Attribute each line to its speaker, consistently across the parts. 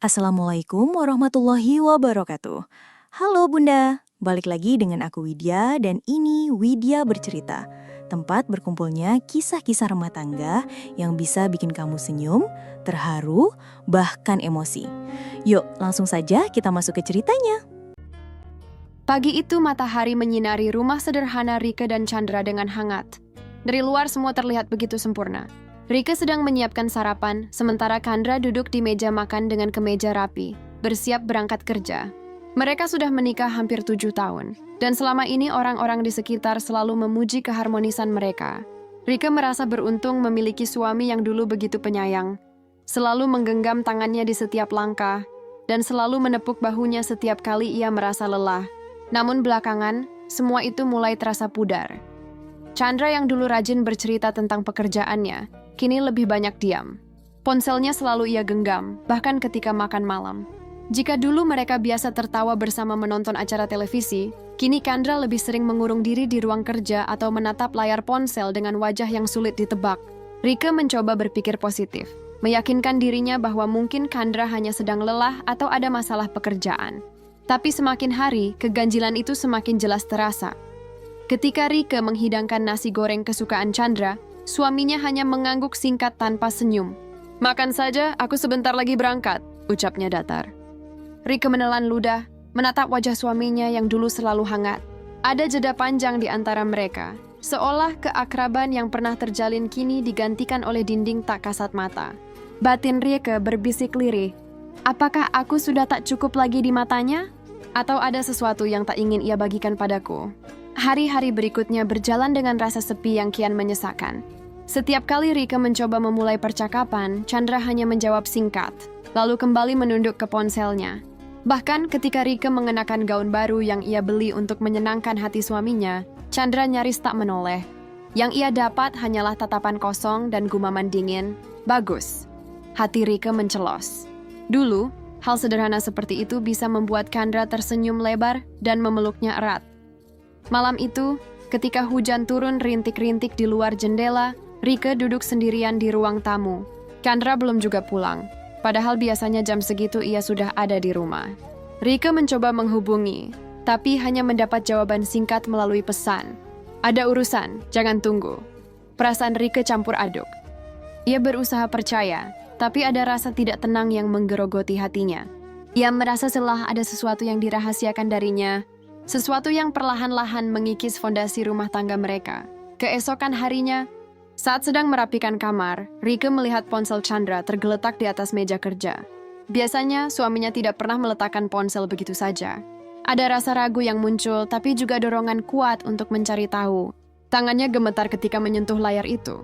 Speaker 1: Assalamualaikum warahmatullahi wabarakatuh. Halo Bunda, balik lagi dengan aku Widya dan ini Widya Bercerita. Tempat berkumpulnya kisah-kisah rumah tangga yang bisa bikin kamu senyum, terharu, bahkan emosi. Yuk langsung saja kita masuk ke ceritanya.
Speaker 2: Pagi itu matahari menyinari rumah sederhana Rike dan Chandra dengan hangat. Dari luar semua terlihat begitu sempurna. Rike sedang menyiapkan sarapan, sementara Chandra duduk di meja makan dengan kemeja rapi, bersiap berangkat kerja. Mereka sudah menikah hampir 7 tahun, dan selama ini orang-orang di sekitar selalu memuji keharmonisan mereka. Rike merasa beruntung memiliki suami yang dulu begitu penyayang, selalu menggenggam tangannya di setiap langkah, dan selalu menepuk bahunya setiap kali ia merasa lelah. Namun belakangan, semua itu mulai terasa pudar. Chandra yang dulu rajin bercerita tentang pekerjaannya, kini lebih banyak diam. Ponselnya selalu ia genggam, bahkan ketika makan malam. Jika dulu mereka biasa tertawa bersama menonton acara televisi, kini Chandra lebih sering mengurung diri di ruang kerja atau menatap layar ponsel dengan wajah yang sulit ditebak. Rike mencoba berpikir positif, meyakinkan dirinya bahwa mungkin Chandra hanya sedang lelah atau ada masalah pekerjaan. Tapi semakin hari, keganjilan itu semakin jelas terasa. Ketika Rike menghidangkan nasi goreng kesukaan Chandra, suaminya hanya mengangguk singkat tanpa senyum. "Makan saja, aku sebentar lagi berangkat," ucapnya datar. Rike menelan ludah, menatap wajah suaminya yang dulu selalu hangat. Ada jeda panjang di antara mereka, seolah keakraban yang pernah terjalin kini digantikan oleh dinding tak kasat mata. Batin Rike berbisik lirih, "Apakah aku sudah tak cukup lagi di matanya? Atau ada sesuatu yang tak ingin ia bagikan padaku?" Hari-hari berikutnya berjalan dengan rasa sepi yang kian menyesakan. Setiap kali Rike mencoba memulai percakapan, Chandra hanya menjawab singkat, lalu kembali menunduk ke ponselnya. Bahkan ketika Rike mengenakan gaun baru yang ia beli untuk menyenangkan hati suaminya, Chandra nyaris tak menoleh. Yang ia dapat hanyalah tatapan kosong dan gumaman dingin. "Bagus." Hati Rike mencelos. Dulu, hal sederhana seperti itu bisa membuat Chandra tersenyum lebar dan memeluknya erat. Malam itu, ketika hujan turun rintik-rintik di luar jendela, Rike duduk sendirian di ruang tamu. Chandra belum juga pulang, padahal biasanya jam segitu ia sudah ada di rumah. Rike mencoba menghubungi, tapi hanya mendapat jawaban singkat melalui pesan. "Ada urusan, jangan tunggu." Perasaan Rike campur aduk. Ia berusaha percaya, tapi ada rasa tidak tenang yang menggerogoti hatinya. Ia merasa setelah ada sesuatu yang dirahasiakan darinya, sesuatu yang perlahan-lahan mengikis fondasi rumah tangga mereka. Keesokan harinya, saat sedang merapikan kamar, Rike melihat ponsel Chandra tergeletak di atas meja kerja. Biasanya, suaminya tidak pernah meletakkan ponsel begitu saja. Ada rasa ragu yang muncul, tapi juga dorongan kuat untuk mencari tahu. Tangannya gemetar ketika menyentuh layar itu.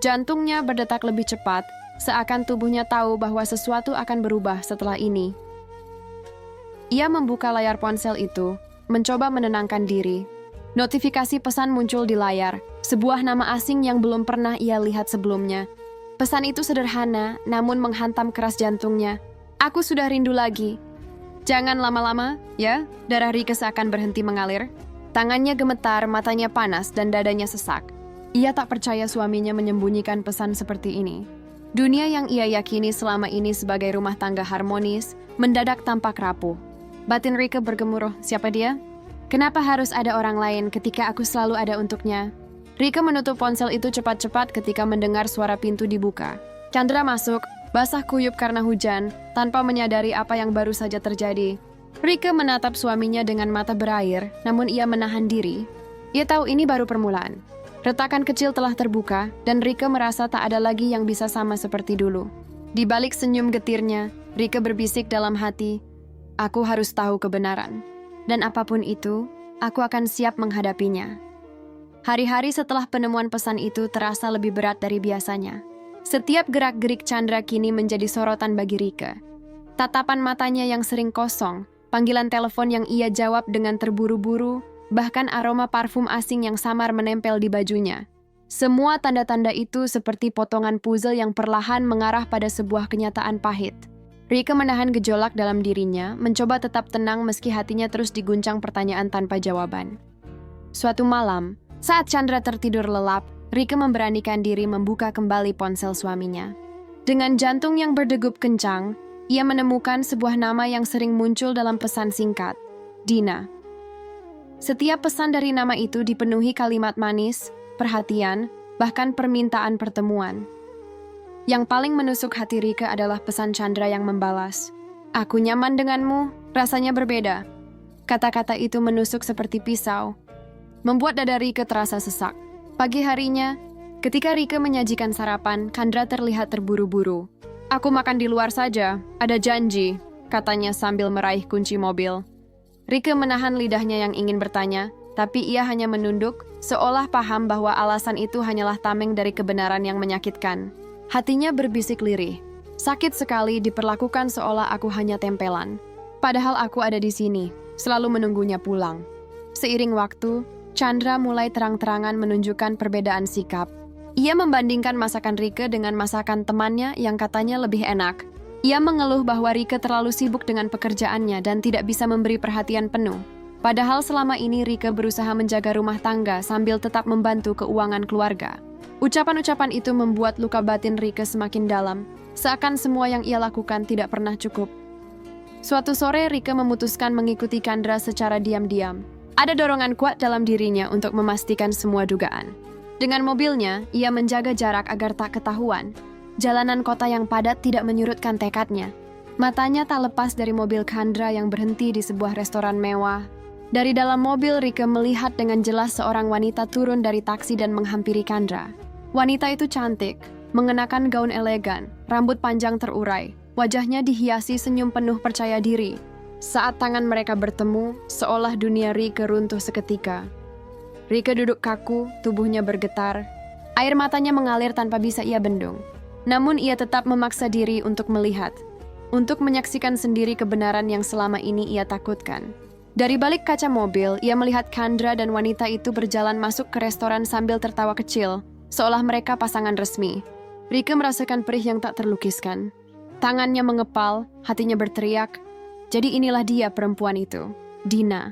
Speaker 2: Jantungnya berdetak lebih cepat, seakan tubuhnya tahu bahwa sesuatu akan berubah setelah ini. Ia membuka layar ponsel itu, mencoba menenangkan diri. Notifikasi pesan muncul di layar, sebuah nama asing yang belum pernah ia lihat sebelumnya. Pesan itu sederhana, namun menghantam keras jantungnya. "Aku sudah rindu lagi." "Jangan lama-lama, ya." Darah Rike seakan berhenti mengalir. Tangannya gemetar, matanya panas, dan dadanya sesak. Ia tak percaya suaminya menyembunyikan pesan seperti ini. Dunia yang ia yakini selama ini sebagai rumah tangga harmonis, mendadak tampak rapuh. Batin Rike bergemuruh, "Siapa dia? Kenapa harus ada orang lain ketika aku selalu ada untuknya?" Rike menutup ponsel itu cepat-cepat ketika mendengar suara pintu dibuka. Chandra masuk, basah kuyup karena hujan, tanpa menyadari apa yang baru saja terjadi. Rike menatap suaminya dengan mata berair, namun ia menahan diri. Ia tahu ini baru permulaan. Retakan kecil telah terbuka, dan Rike merasa tak ada lagi yang bisa sama seperti dulu. Di balik senyum getirnya, Rike berbisik dalam hati, "Aku harus tahu kebenaran. Dan apapun itu, aku akan siap menghadapinya." Hari-hari setelah penemuan pesan itu terasa lebih berat dari biasanya. Setiap gerak-gerik Chandra kini menjadi sorotan bagi Rike. Tatapan matanya yang sering kosong, panggilan telepon yang ia jawab dengan terburu-buru, bahkan aroma parfum asing yang samar menempel di bajunya. Semua tanda-tanda itu seperti potongan puzzle yang perlahan mengarah pada sebuah kenyataan pahit. Rike menahan gejolak dalam dirinya, mencoba tetap tenang meski hatinya terus diguncang pertanyaan tanpa jawaban. Suatu malam, saat Chandra tertidur lelap, Rike memberanikan diri membuka kembali ponsel suaminya. Dengan jantung yang berdegup kencang, ia menemukan sebuah nama yang sering muncul dalam pesan singkat, Dina. Setiap pesan dari nama itu dipenuhi kalimat manis, perhatian, bahkan permintaan pertemuan. Yang paling menusuk hati Rike adalah pesan Chandra yang membalas, "Aku nyaman denganmu, rasanya berbeda." Kata-kata itu menusuk seperti pisau, membuat dada Rike terasa sesak. Pagi harinya, ketika Rike menyajikan sarapan, Chandra terlihat terburu-buru. "Aku makan di luar saja, ada janji," katanya sambil meraih kunci mobil. Rike menahan lidahnya yang ingin bertanya, tapi ia hanya menunduk, seolah paham bahwa alasan itu hanyalah tameng dari kebenaran yang menyakitkan. Hatinya berbisik lirih. "Sakit sekali diperlakukan seolah aku hanya tempelan. Padahal aku ada di sini, selalu menunggunya pulang." Seiring waktu, Chandra mulai terang-terangan menunjukkan perbedaan sikap. Ia membandingkan masakan Rike dengan masakan temannya yang katanya lebih enak. Ia mengeluh bahwa Rike terlalu sibuk dengan pekerjaannya dan tidak bisa memberi perhatian penuh. Padahal selama ini Rike berusaha menjaga rumah tangga sambil tetap membantu keuangan keluarga. Ucapan-ucapan itu membuat luka batin Rike semakin dalam, seakan semua yang ia lakukan tidak pernah cukup. Suatu sore Rike memutuskan mengikuti Chandra secara diam-diam. Ada dorongan kuat dalam dirinya untuk memastikan semua dugaan. Dengan mobilnya, ia menjaga jarak agar tak ketahuan. Jalanan kota yang padat tidak menyurutkan tekadnya. Matanya tak lepas dari mobil Chandra yang berhenti di sebuah restoran mewah. Dari dalam mobil, Rike melihat dengan jelas seorang wanita turun dari taksi dan menghampiri Chandra. Wanita itu cantik, mengenakan gaun elegan, rambut panjang terurai. Wajahnya dihiasi senyum penuh percaya diri. Saat tangan mereka bertemu, seolah dunia Rike runtuh seketika. Rike duduk kaku, tubuhnya bergetar. Air matanya mengalir tanpa bisa ia bendung. Namun ia tetap memaksa diri untuk melihat, untuk menyaksikan sendiri kebenaran yang selama ini ia takutkan. Dari balik kaca mobil, ia melihat Chandra dan wanita itu berjalan masuk ke restoran sambil tertawa kecil, seolah mereka pasangan resmi. Rike merasakan perih yang tak terlukiskan. Tangannya mengepal, hatinya berteriak, "Jadi inilah dia perempuan itu, Dina.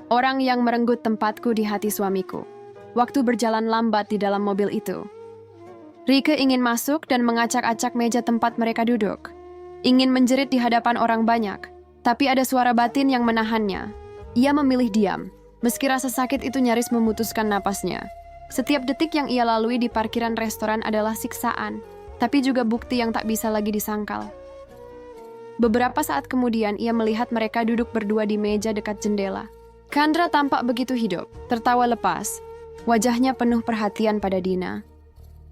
Speaker 2: Orang yang merenggut tempatku di hati suamiku." Waktu berjalan lambat di dalam mobil itu. Rike ingin masuk dan mengacak-acak meja tempat mereka duduk. Ingin menjerit di hadapan orang banyak, tapi ada suara batin yang menahannya. Ia memilih diam, meski rasa sakit itu nyaris memutuskan napasnya. Setiap detik yang ia lalui di parkiran restoran adalah siksaan, tapi juga bukti yang tak bisa lagi disangkal. Beberapa saat kemudian ia melihat mereka duduk berdua di meja dekat jendela. Chandra tampak begitu hidup, tertawa lepas. Wajahnya penuh perhatian pada Dina.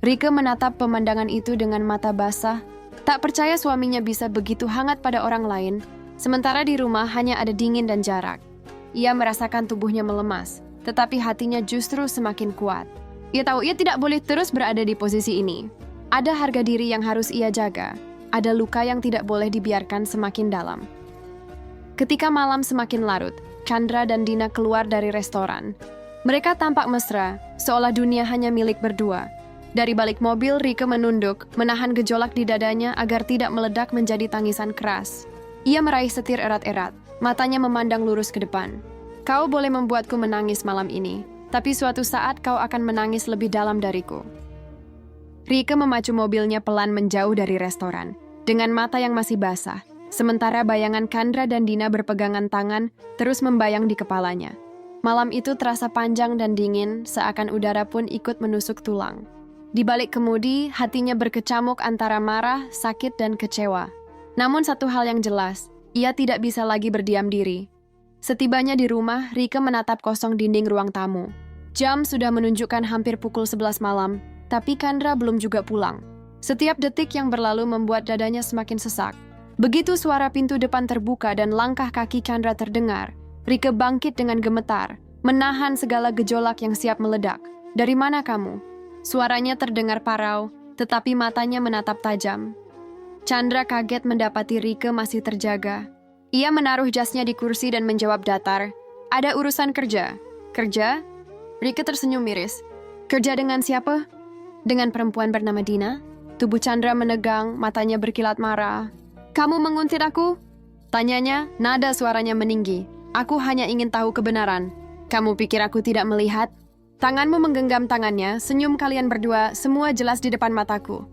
Speaker 2: Rike menatap pemandangan itu dengan mata basah, tak percaya suaminya bisa begitu hangat pada orang lain, sementara di rumah hanya ada dingin dan jarak. Ia merasakan tubuhnya melemas, tetapi hatinya justru semakin kuat. Ia tahu ia tidak boleh terus berada di posisi ini. Ada harga diri yang harus ia jaga, ada luka yang tidak boleh dibiarkan semakin dalam. Ketika malam semakin larut, Chandra dan Dina keluar dari restoran. Mereka tampak mesra, seolah dunia hanya milik berdua. Dari balik mobil, Rike menunduk, menahan gejolak di dadanya agar tidak meledak menjadi tangisan keras. Ia meraih setir erat-erat, matanya memandang lurus ke depan. "Kau boleh membuatku menangis malam ini, tapi suatu saat kau akan menangis lebih dalam dariku." Rike memacu mobilnya pelan menjauh dari restoran, dengan mata yang masih basah, sementara bayangan Chandra dan Dina berpegangan tangan terus membayang di kepalanya. Malam itu terasa panjang dan dingin, seakan udara pun ikut menusuk tulang. Di balik kemudi, hatinya berkecamuk antara marah, sakit, dan kecewa. Namun satu hal yang jelas, ia tidak bisa lagi berdiam diri. Setibanya di rumah, Rike menatap kosong dinding ruang tamu. Jam sudah menunjukkan hampir pukul 11 malam, tapi Chandra belum juga pulang. Setiap detik yang berlalu membuat dadanya semakin sesak. Begitu suara pintu depan terbuka dan langkah kaki Chandra terdengar, Rike bangkit dengan gemetar, menahan segala gejolak yang siap meledak. "Dari mana kamu?" Suaranya terdengar parau, tetapi matanya menatap tajam. Chandra kaget mendapati Rike masih terjaga. Ia menaruh jasnya di kursi dan menjawab datar, "Ada urusan kerja." "Kerja?" Rike tersenyum miris. "Kerja dengan siapa?" "Dengan perempuan bernama Dina." Tubuh Chandra menegang, matanya berkilat marah. "Kamu menguntit aku?" Tanyanya, nada suaranya meninggi. "Aku hanya ingin tahu kebenaran. Kamu pikir aku tidak melihat?" Tanganmu menggenggam tangannya, senyum kalian berdua, semua jelas di depan mataku.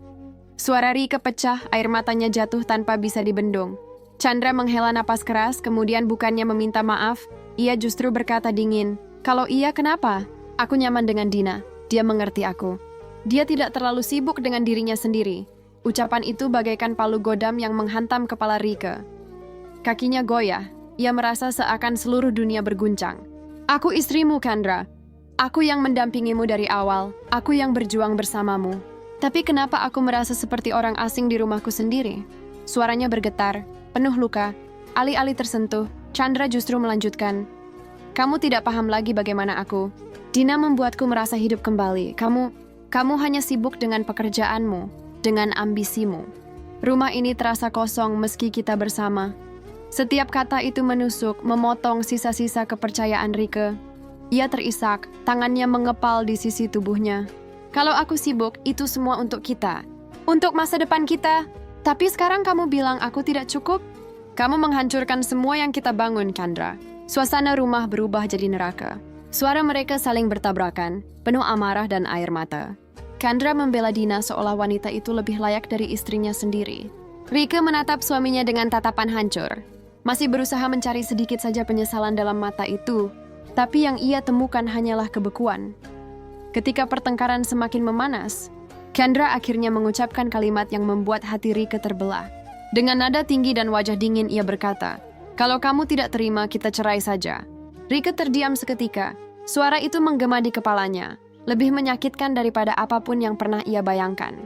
Speaker 2: Suara Rike pecah, air matanya jatuh tanpa bisa dibendung. Chandra menghela napas keras, kemudian bukannya meminta maaf, ia justru berkata dingin, "Kalau iya, kenapa? Aku nyaman dengan Dina. Dia mengerti aku. Dia tidak terlalu sibuk dengan dirinya sendiri." Ucapan itu bagaikan palu godam yang menghantam kepala Rike. Kakinya goyah. Ia merasa seakan seluruh dunia berguncang. "Aku istrimu, Chandra. Aku yang mendampingimu dari awal. Aku yang berjuang bersamamu. Tapi kenapa aku merasa seperti orang asing di rumahku sendiri?" Suaranya bergetar, penuh luka. Alih-alih tersentuh, Chandra justru melanjutkan, "Kamu tidak paham lagi bagaimana aku. Dina membuatku merasa hidup kembali. Kamu hanya sibuk dengan pekerjaanmu, dengan ambisimu. Rumah ini terasa kosong meski kita bersama." Setiap kata itu menusuk, memotong sisa-sisa kepercayaan Rike. Ia terisak, tangannya mengepal di sisi tubuhnya. "Kalau aku sibuk, itu semua untuk kita. Untuk masa depan kita. Tapi sekarang kamu bilang aku tidak cukup? Kamu menghancurkan semua yang kita bangun, Chandra." Suasana rumah berubah jadi neraka. Suara mereka saling bertabrakan, penuh amarah dan air mata. Chandra membela Dina seolah wanita itu lebih layak dari istrinya sendiri. Rike menatap suaminya dengan tatapan hancur. Masih berusaha mencari sedikit saja penyesalan dalam mata itu, tapi yang ia temukan hanyalah kebekuan. Ketika pertengkaran semakin memanas, Chandra akhirnya mengucapkan kalimat yang membuat hati Rike terbelah. Dengan nada tinggi dan wajah dingin ia berkata, "Kalau kamu tidak terima, kita cerai saja." Rike terdiam seketika. Suara itu menggema di kepalanya, lebih menyakitkan daripada apapun yang pernah ia bayangkan.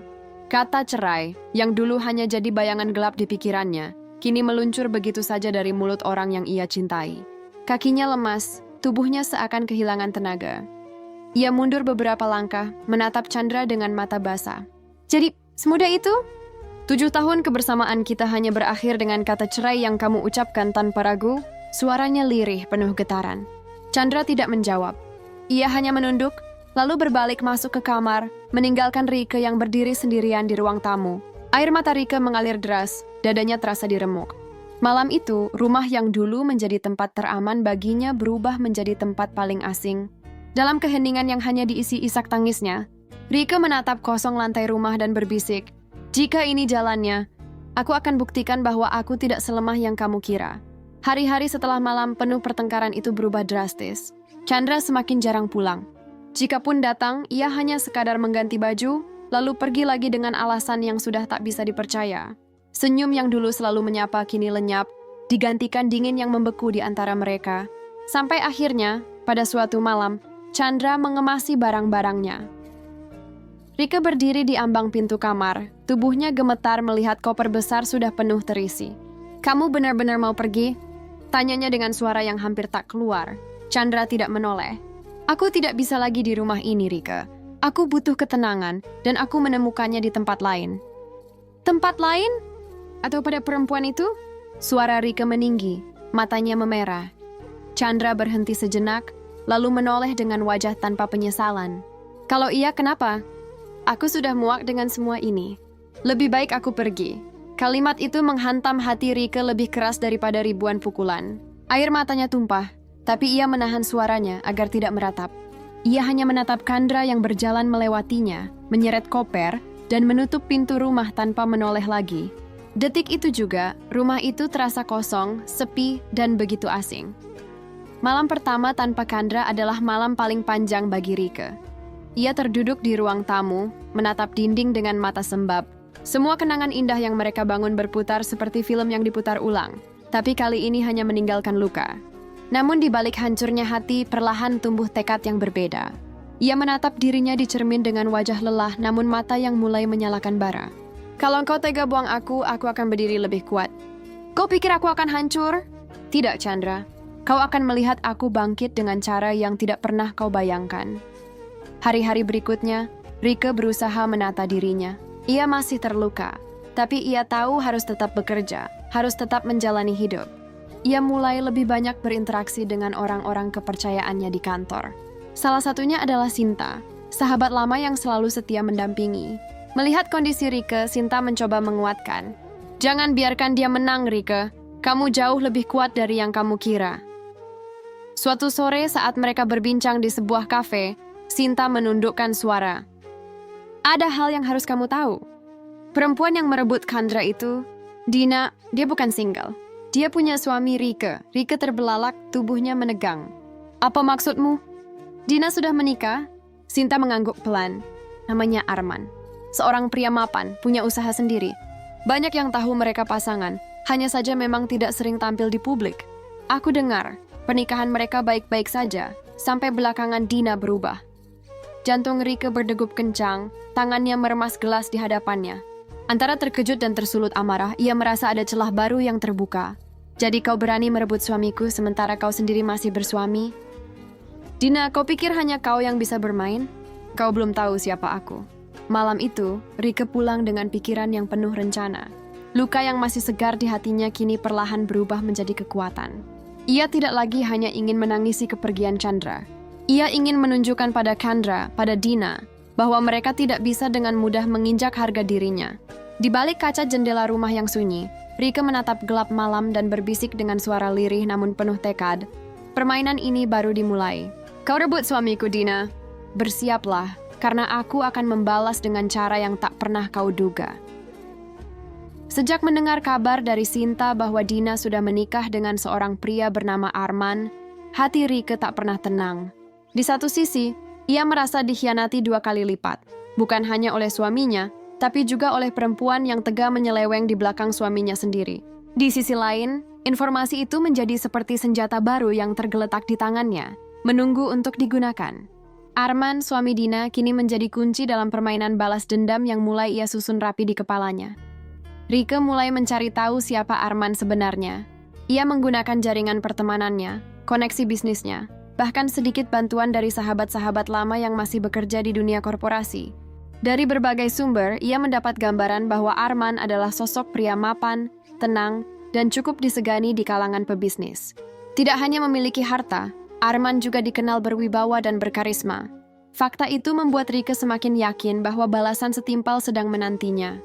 Speaker 2: Kata cerai, yang dulu hanya jadi bayangan gelap di pikirannya, kini meluncur begitu saja dari mulut orang yang ia cintai. Kakinya lemas, tubuhnya seakan kehilangan tenaga. Ia mundur beberapa langkah, menatap Chandra dengan mata basah. "Jadi, semudah itu? 7 tahun kebersamaan kita hanya berakhir dengan kata cerai yang kamu ucapkan tanpa ragu?" Suaranya lirih, penuh getaran. Chandra tidak menjawab. Ia hanya menunduk, lalu berbalik masuk ke kamar, meninggalkan Rike yang berdiri sendirian di ruang tamu. Air mata Rike mengalir deras, dadanya terasa diremuk. Malam itu, rumah yang dulu menjadi tempat teraman baginya berubah menjadi tempat paling asing. Dalam keheningan yang hanya diisi isak tangisnya, Rike menatap kosong lantai rumah dan berbisik, "Jika ini jalannya, aku akan buktikan bahwa aku tidak selemah yang kamu kira." Hari-hari setelah malam penuh pertengkaran itu berubah drastis. Chandra semakin jarang pulang. Jikapun datang, ia hanya sekadar mengganti baju, lalu pergi lagi dengan alasan yang sudah tak bisa dipercaya. Senyum yang dulu selalu menyapa kini lenyap, digantikan dingin yang membeku di antara mereka. Sampai akhirnya, pada suatu malam, Chandra mengemasi barang-barangnya. Rike berdiri di ambang pintu kamar, tubuhnya gemetar melihat koper besar sudah penuh terisi. "Kamu benar-benar mau pergi?" Tanyanya dengan suara yang hampir tak keluar. Chandra tidak menoleh. "Aku tidak bisa lagi di rumah ini, Rike. Aku butuh ketenangan, dan aku menemukannya di tempat lain." "Tempat lain? Atau pada perempuan itu?" Suara Rike meninggi, matanya memerah. Chandra berhenti sejenak, lalu menoleh dengan wajah tanpa penyesalan. "Kalau iya, kenapa? Aku sudah muak dengan semua ini. Lebih baik aku pergi." Kalimat itu menghantam hati Rike lebih keras daripada ribuan pukulan. Air matanya tumpah, tapi ia menahan suaranya agar tidak meratap. Ia hanya menatap Chandra yang berjalan melewatinya, menyeret koper, dan menutup pintu rumah tanpa menoleh lagi. Detik itu juga, rumah itu terasa kosong, sepi, dan begitu asing. Malam pertama tanpa Chandra adalah malam paling panjang bagi Rike. Ia terduduk di ruang tamu, menatap dinding dengan mata sembab. Semua kenangan indah yang mereka bangun berputar seperti film yang diputar ulang, tapi kali ini hanya meninggalkan luka. Namun di balik hancurnya hati, perlahan tumbuh tekad yang berbeda. Ia menatap dirinya di cermin dengan wajah lelah, namun mata yang mulai menyalakan bara. "Kalau engkau tega buang aku akan berdiri lebih kuat." "Kau pikir aku akan hancur?" "Tidak, Chandra. Kau akan melihat aku bangkit dengan cara yang tidak pernah kau bayangkan." Hari-hari berikutnya, Rike berusaha menata dirinya. Ia masih terluka, tapi ia tahu harus tetap bekerja, harus tetap menjalani hidup. Ia mulai lebih banyak berinteraksi dengan orang-orang kepercayaannya di kantor. Salah satunya adalah Sinta, sahabat lama yang selalu setia mendampingi. Melihat kondisi Rike, Sinta mencoba menguatkan. "Jangan biarkan dia menang, Rike. Kamu jauh lebih kuat dari yang kamu kira." Suatu sore saat mereka berbincang di sebuah kafe, Sinta menundukkan suara. "Ada hal yang harus kamu tahu. Perempuan yang merebut Chandra itu, Dina, dia bukan single. Dia punya suami Rike. Rike terbelalak, tubuhnya menegang. Apa maksudmu? Dina sudah menikah? Sinta mengangguk pelan. Namanya Arman. Seorang pria mapan, punya usaha sendiri. Banyak yang tahu mereka pasangan, hanya saja memang tidak sering tampil di publik. Aku dengar, pernikahan mereka baik-baik saja, sampai belakangan Dina berubah. Jantung Rike berdegup kencang, tangannya meremas gelas di hadapannya. Antara terkejut dan tersulut amarah, ia merasa ada celah baru yang terbuka. Jadi kau berani merebut suamiku sementara kau sendiri masih bersuami? Dina, kau pikir hanya kau yang bisa bermain? Kau belum tahu siapa aku. Malam itu, Rike pulang dengan pikiran yang penuh rencana. Luka yang masih segar di hatinya kini perlahan berubah menjadi kekuatan. Ia tidak lagi hanya ingin menangisi kepergian Chandra. Ia ingin menunjukkan pada Chandra, pada Dina, bahwa mereka tidak bisa dengan mudah menginjak harga dirinya. Di balik kaca jendela rumah yang sunyi, Rike menatap gelap malam dan berbisik dengan suara lirih namun penuh tekad. Permainan ini baru dimulai. Kau rebut suamiku, Dina. Bersiaplah, karena aku akan membalas dengan cara yang tak pernah kau duga. Sejak mendengar kabar dari Sinta bahwa Dina sudah menikah dengan seorang pria bernama Arman, hati Rike tak pernah tenang. Di satu sisi, ia merasa dikhianati 2 kali lipat, bukan hanya oleh suaminya, tapi juga oleh perempuan yang tega menyeleweng di belakang suaminya sendiri. Di sisi lain, informasi itu menjadi seperti senjata baru yang tergeletak di tangannya, menunggu untuk digunakan. Arman, suami Dina, kini menjadi kunci dalam permainan balas dendam yang mulai ia susun rapi di kepalanya. Rike mulai mencari tahu siapa Arman sebenarnya. Ia menggunakan jaringan pertemanannya, koneksi bisnisnya, bahkan sedikit bantuan dari sahabat-sahabat lama yang masih bekerja di dunia korporasi. Dari berbagai sumber, ia mendapat gambaran bahwa Arman adalah sosok pria mapan, tenang, dan cukup disegani di kalangan pebisnis. Tidak hanya memiliki harta, Arman juga dikenal berwibawa dan berkarisma. Fakta itu membuat Rike semakin yakin bahwa balasan setimpal sedang menantinya.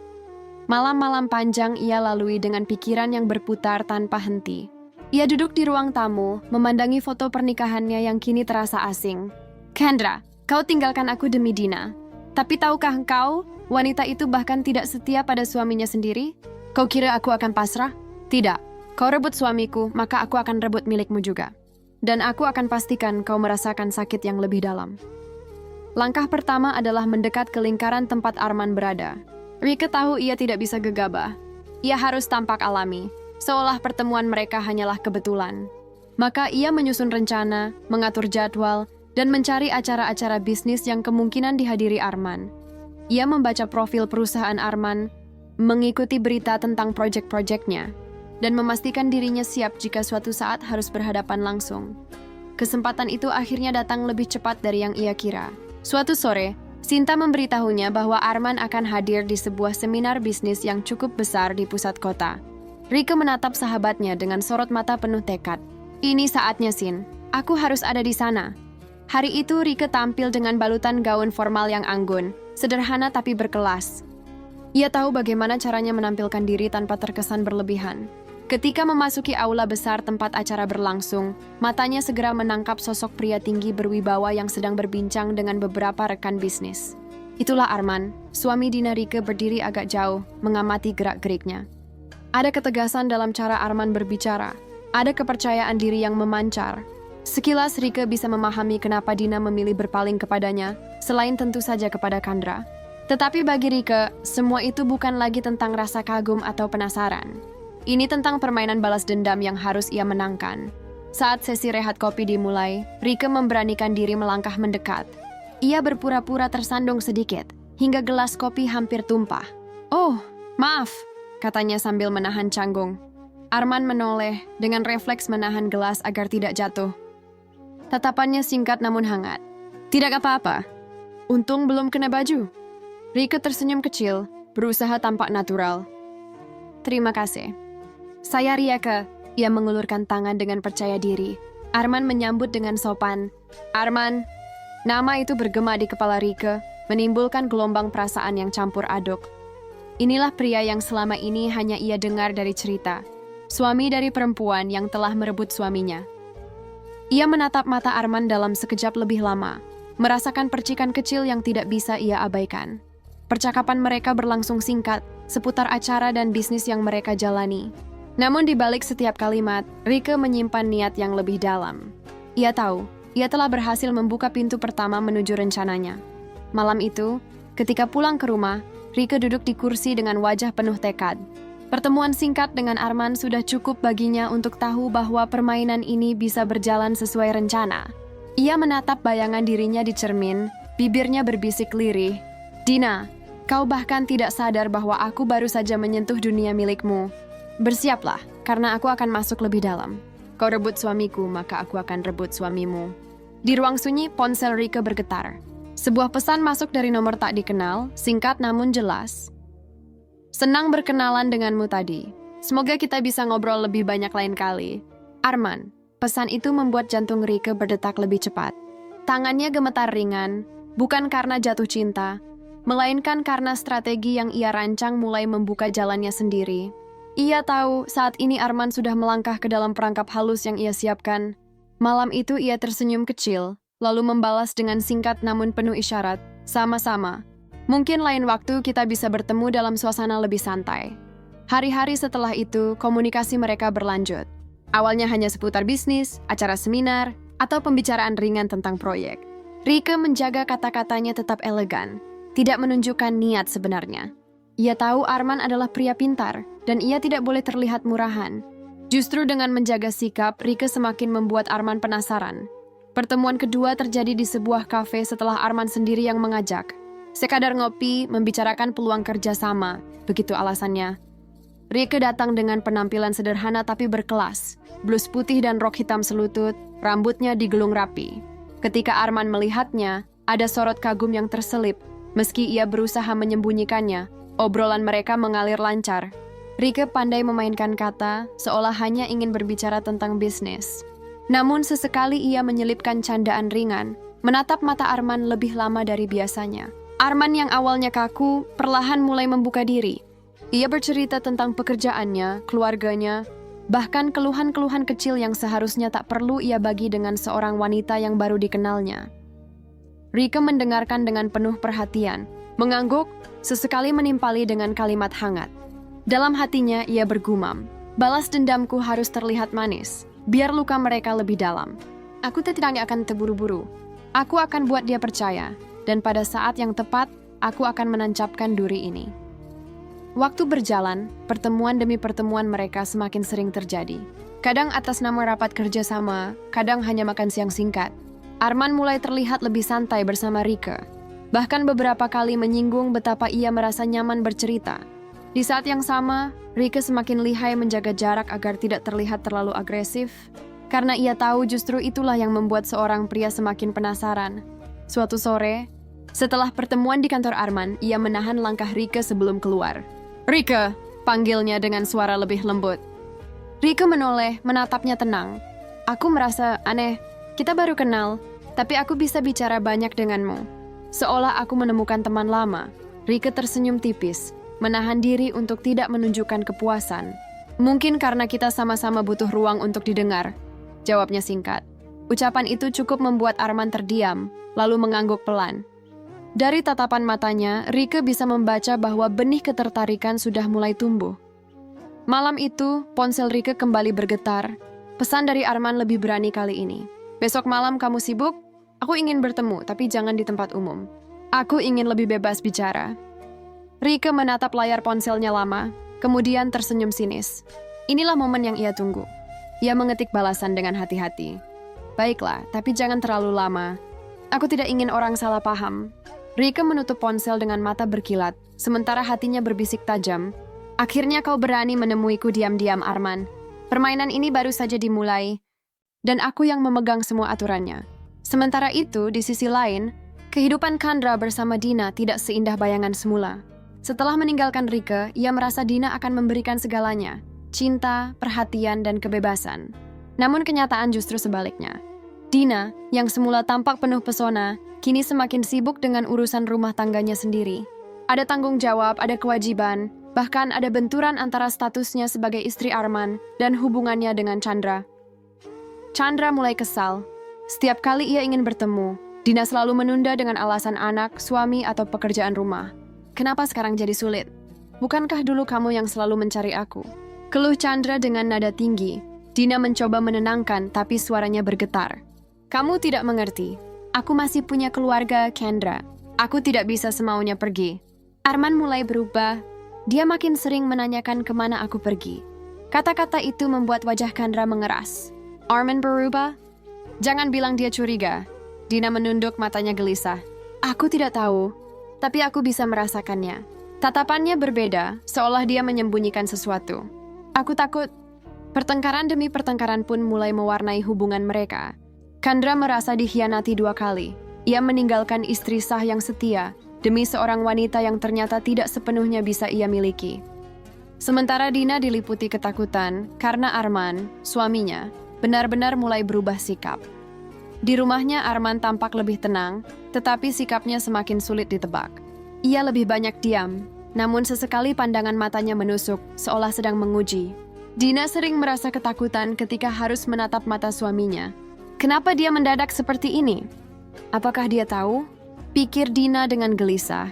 Speaker 2: Malam-malam panjang ia lalui dengan pikiran yang berputar tanpa henti. Ia duduk di ruang tamu, memandangi foto pernikahannya yang kini terasa asing. Chandra, kau tinggalkan aku demi Dina. Tapi tahukah engkau, wanita itu bahkan tidak setia pada suaminya sendiri? Kau kira aku akan pasrah? Tidak. Kau rebut suamiku, maka aku akan rebut milikmu juga. Dan aku akan pastikan kau merasakan sakit yang lebih dalam. Langkah pertama adalah mendekat ke lingkaran tempat Arman berada. Rike tahu ia tidak bisa gegabah. Ia harus tampak alami, seolah pertemuan mereka hanyalah kebetulan. Maka ia menyusun rencana, mengatur jadwal, dan mencari acara-acara bisnis yang kemungkinan dihadiri Arman. Ia membaca profil perusahaan Arman, mengikuti berita tentang proyek-proyeknya, dan memastikan dirinya siap jika suatu saat harus berhadapan langsung. Kesempatan itu akhirnya datang lebih cepat dari yang ia kira. Suatu sore, Sinta memberitahunya bahwa Arman akan hadir di sebuah seminar bisnis yang cukup besar di pusat kota. Rike menatap sahabatnya dengan sorot mata penuh tekad. Ini saatnya, Sin. Aku harus ada di sana. Hari itu Rike tampil dengan balutan gaun formal yang anggun, sederhana tapi berkelas. Ia tahu bagaimana caranya menampilkan diri tanpa terkesan berlebihan. Ketika memasuki aula besar tempat acara berlangsung, matanya segera menangkap sosok pria tinggi berwibawa yang sedang berbincang dengan beberapa rekan bisnis. Itulah Arman, suami Dina. Rike berdiri agak jauh, mengamati gerak-geriknya. Ada ketegasan dalam cara Arman berbicara, ada kepercayaan diri yang memancar. Sekilas Rike bisa memahami kenapa Dina memilih berpaling kepadanya, selain tentu saja kepada Chandra. Tetapi bagi Rike, semua itu bukan lagi tentang rasa kagum atau penasaran. Ini tentang permainan balas dendam yang harus ia menangkan. Saat sesi rehat kopi dimulai, Rike memberanikan diri melangkah mendekat. Ia berpura-pura tersandung sedikit, hingga gelas kopi hampir tumpah. "Oh, maaf," katanya sambil menahan canggung. Arman menoleh dengan refleks menahan gelas agar tidak jatuh. Tatapannya singkat namun hangat. "Tidak apa-apa. Untung belum kena baju." Rike tersenyum kecil, berusaha tampak natural. "Terima kasih." "Saya Rieke." Ia mengulurkan tangan dengan percaya diri. Arman menyambut dengan sopan. "Arman." Nama itu bergema di kepala Rike, menimbulkan gelombang perasaan yang campur aduk. Inilah pria yang selama ini hanya ia dengar dari cerita. Suami dari perempuan yang telah merebut suaminya. Ia menatap mata Arman dalam sekejap lebih lama, merasakan percikan kecil yang tidak bisa ia abaikan. Percakapan mereka berlangsung singkat, seputar acara dan bisnis yang mereka jalani. Namun di balik setiap kalimat, Rike menyimpan niat yang lebih dalam. Ia tahu, ia telah berhasil membuka pintu pertama menuju rencananya. Malam itu, ketika pulang ke rumah, Rike duduk di kursi dengan wajah penuh tekad. Pertemuan singkat dengan Arman sudah cukup baginya untuk tahu bahwa permainan ini bisa berjalan sesuai rencana. Ia menatap bayangan dirinya di cermin, bibirnya berbisik lirih. "Dina, kau bahkan tidak sadar bahwa aku baru saja menyentuh dunia milikmu. Bersiaplah, karena aku akan masuk lebih dalam. Kau rebut suamiku, maka aku akan rebut suamimu." Di ruang sunyi, ponsel Rike bergetar. Sebuah pesan masuk dari nomor tak dikenal, singkat namun jelas. "Senang berkenalan denganmu tadi. Semoga kita bisa ngobrol lebih banyak lain kali. Arman." Pesan itu membuat jantung Rike berdetak lebih cepat. Tangannya gemetar ringan, bukan karena jatuh cinta, melainkan karena strategi yang ia rancang mulai membuka jalannya sendiri. Ia tahu saat ini Arman sudah melangkah ke dalam perangkap halus yang ia siapkan. Malam itu ia tersenyum kecil, lalu membalas dengan singkat namun penuh isyarat, "Sama-sama. Mungkin lain waktu kita bisa bertemu dalam suasana lebih santai." Hari-hari setelah itu, komunikasi mereka berlanjut. Awalnya hanya seputar bisnis, acara seminar, atau pembicaraan ringan tentang proyek. Rike menjaga kata-katanya tetap elegan, tidak menunjukkan niat sebenarnya. Ia tahu Arman adalah pria pintar, dan ia tidak boleh terlihat murahan. Justru dengan menjaga sikap, Rike semakin membuat Arman penasaran. Pertemuan kedua terjadi di sebuah kafe setelah Arman sendiri yang mengajak. Sekadar ngopi, membicarakan peluang kerja sama, begitu alasannya. Rike datang dengan penampilan sederhana tapi berkelas. Blus putih dan rok hitam selutut, rambutnya digelung rapi. Ketika Arman melihatnya, ada sorot kagum yang terselip. Meski ia berusaha menyembunyikannya, obrolan mereka mengalir lancar. Rike pandai memainkan kata, seolah hanya ingin berbicara tentang bisnis. Namun sesekali ia menyelipkan candaan ringan, menatap mata Arman lebih lama dari biasanya. Arman yang awalnya kaku, perlahan mulai membuka diri. Ia bercerita tentang pekerjaannya, keluarganya, bahkan keluhan-keluhan kecil yang seharusnya tak perlu ia bagi dengan seorang wanita yang baru dikenalnya. Rike mendengarkan dengan penuh perhatian, mengangguk, sesekali menimpali dengan kalimat hangat. Dalam hatinya ia bergumam, "Balas dendamku harus terlihat manis, biar luka mereka lebih dalam. Aku tidak akan terburu-buru. Aku akan buat dia percaya, dan pada saat yang tepat, aku akan menancapkan duri ini." Waktu berjalan, pertemuan demi pertemuan mereka semakin sering terjadi. Kadang atas nama rapat kerjasama, kadang hanya makan siang singkat. Arman mulai terlihat lebih santai bersama Rike. Bahkan beberapa kali menyinggung betapa ia merasa nyaman bercerita. Di saat yang sama, Rike semakin lihai menjaga jarak agar tidak terlihat terlalu agresif, karena ia tahu justru itulah yang membuat seorang pria semakin penasaran. Suatu sore, setelah pertemuan di kantor Arman, ia menahan langkah Rike sebelum keluar. "Rike," panggilnya dengan suara lebih lembut. Rike menoleh, menatapnya tenang. "Aku merasa aneh. Kita baru kenal, tapi aku bisa bicara banyak denganmu." Seolah aku menemukan teman lama. Rike tersenyum tipis, menahan diri untuk tidak menunjukkan kepuasan. "Mungkin karena kita sama-sama butuh ruang untuk didengar," jawabnya singkat. Ucapan itu cukup membuat Arman terdiam, lalu mengangguk pelan. Dari tatapan matanya, Rike bisa membaca bahwa benih ketertarikan sudah mulai tumbuh. Malam itu, ponsel Rike kembali bergetar. Pesan dari Arman lebih berani kali ini. "Besok malam kamu sibuk? Aku ingin bertemu, tapi jangan di tempat umum. Aku ingin lebih bebas bicara." Rike menatap layar ponselnya lama, kemudian tersenyum sinis. Inilah momen yang ia tunggu. Ia mengetik balasan dengan hati-hati. "Baiklah, tapi jangan terlalu lama. Aku tidak ingin orang salah paham." Rike menutup ponsel dengan mata berkilat, sementara hatinya berbisik tajam. "Akhirnya kau berani menemuiku diam-diam, Arman. Permainan ini baru saja dimulai, dan aku yang memegang semua aturannya." Sementara itu, di sisi lain, kehidupan Chandra bersama Dina tidak seindah bayangan semula. Setelah meninggalkan Rike, ia merasa Dina akan memberikan segalanya, cinta, perhatian, dan kebebasan. Namun kenyataan justru sebaliknya. Dina, yang semula tampak penuh pesona, kini semakin sibuk dengan urusan rumah tangganya sendiri. Ada tanggung jawab, ada kewajiban, bahkan ada benturan antara statusnya sebagai istri Arman dan hubungannya dengan Chandra. Chandra mulai kesal. Setiap kali ia ingin bertemu, Dina selalu menunda dengan alasan anak, suami, atau pekerjaan rumah. Kenapa sekarang jadi sulit? bukankah dulu kamu yang selalu mencari aku? Keluh Chandra dengan nada tinggi. Dina mencoba menenangkan, tapi suaranya bergetar. Kamu tidak mengerti. Aku masih punya keluarga, Kendra. Aku tidak bisa semaunya pergi. Arman mulai berubah. Dia makin sering menanyakan kemana aku pergi. Kata-kata itu membuat wajah Kendra mengeras. Arman berubah? Jangan bilang dia curiga. Dina menunduk matanya gelisah. Aku tidak tahu, tapi aku bisa merasakannya. Tatapannya berbeda, seolah dia menyembunyikan sesuatu. Aku takut. Pertengkaran demi pertengkaran pun mulai mewarnai hubungan mereka. Kendra merasa dikhianati 2 kali. Ia meninggalkan istri sah yang setia demi seorang wanita yang ternyata tidak sepenuhnya bisa ia miliki. Sementara Dina diliputi ketakutan karena Arman, suaminya, benar-benar mulai berubah sikap. Di rumahnya Arman tampak lebih tenang, tetapi sikapnya semakin sulit ditebak. Ia lebih banyak diam, namun sesekali pandangan matanya menusuk, seolah sedang menguji. Dina sering merasa ketakutan ketika harus menatap mata suaminya. Kenapa dia mendadak seperti ini? Apakah dia tahu? Pikir Dina dengan gelisah.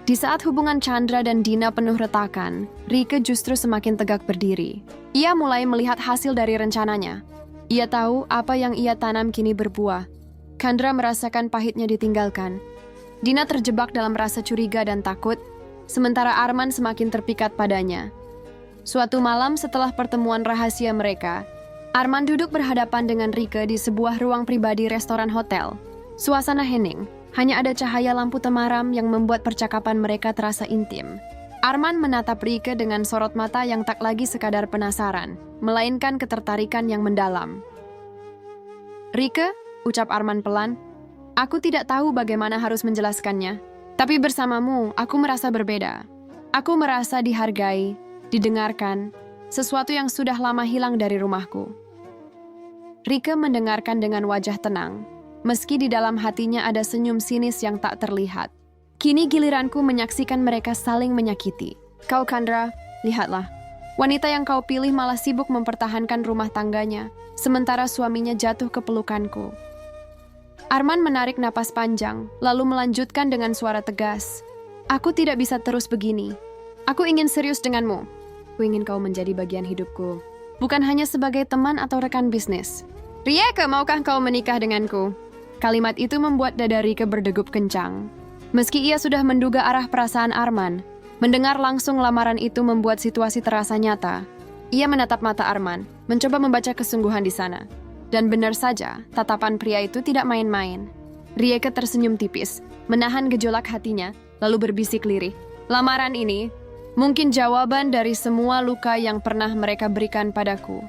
Speaker 2: Di saat hubungan Chandra dan Dina penuh retakan, Rike justru semakin tegak berdiri. Ia mulai melihat hasil dari rencananya. Ia tahu apa yang ia tanam kini berbuah. Chandra merasakan pahitnya ditinggalkan. Dina terjebak dalam rasa curiga dan takut, sementara Arman semakin terpikat padanya. Suatu malam setelah pertemuan rahasia mereka, Arman duduk berhadapan dengan Rike di sebuah ruang pribadi restoran hotel. Suasana hening, hanya ada cahaya lampu temaram yang membuat percakapan mereka terasa intim. Arman menatap Rike dengan sorot mata yang tak lagi sekadar penasaran, melainkan ketertarikan yang mendalam. Rike, ucap Arman pelan, aku tidak tahu bagaimana harus menjelaskannya, tapi bersamamu aku merasa berbeda. Aku merasa dihargai, didengarkan, sesuatu yang sudah lama hilang dari rumahku. Rike mendengarkan dengan wajah tenang, meski di dalam hatinya ada senyum sinis yang tak terlihat. Kini giliranku menyaksikan mereka saling menyakiti. Kau, Kendra, lihatlah. Wanita yang kau pilih malah sibuk mempertahankan rumah tangganya, sementara suaminya jatuh ke pelukanku. Arman menarik napas panjang, lalu melanjutkan dengan suara tegas. Aku tidak bisa terus begini. Aku ingin serius denganmu. Aku ingin kau menjadi bagian hidupku. Bukan hanya sebagai teman atau rekan bisnis. Rieke, maukah kau menikah denganku? Kalimat itu membuat dada Rike berdegup kencang. Meski ia sudah menduga arah perasaan Arman, mendengar langsung lamaran itu membuat situasi terasa nyata. Ia menatap mata Arman, mencoba membaca kesungguhan di sana. Dan benar saja, tatapan pria itu tidak main-main. Rieke tersenyum tipis, menahan gejolak hatinya, lalu berbisik lirih. Lamaran ini mungkin jawaban dari semua luka yang pernah mereka berikan padaku.